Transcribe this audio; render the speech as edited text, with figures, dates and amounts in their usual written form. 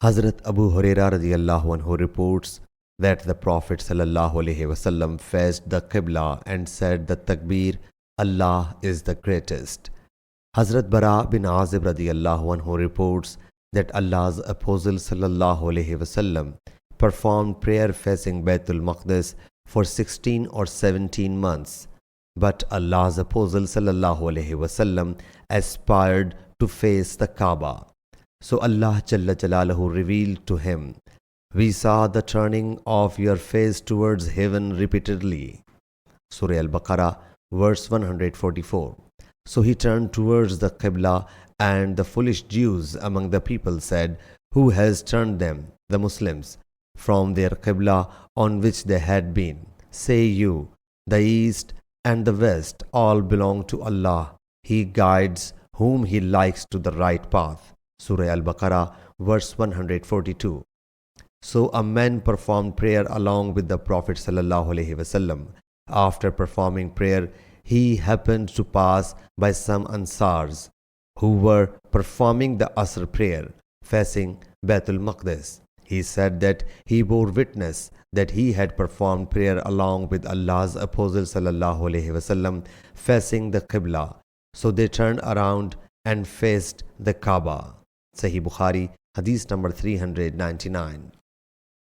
Hazrat Abu Huraira radiallahu anhu reports that the Prophet ﷺ faced the Qibla and said the takbeer, Allah is the greatest. Hazrat Bara bin Azib radiallahu anhu reports that Allah's Apostle ﷺ performed prayer facing Baitul Maqdis for 16 or 17 months. But Allah's Apostle ﷺ aspired to face the Kaaba. So Allah Jalla Jalaluhu revealed to him, "We saw the turning of your face towards heaven repeatedly." Surah Al-Baqarah, verse 144. So he turned towards the Qibla, and the foolish Jews among the people said, "Who has turned them, the Muslims, from their Qibla on which they had been? Say you, the East and the West all belong to Allah. He guides whom He likes to the right path." Surah Al-Baqarah, verse 142. So a man performed prayer along with the Prophet ﷺ. After performing prayer, he happened to pass by some Ansars who were performing the Asr prayer facing Baitul Maqdis. He said that he bore witness that he had performed prayer along with Allah's Apostle ﷺ facing the Qibla. So they turned around and faced the Kaaba. Sahih Bukhari, Hadith number 399.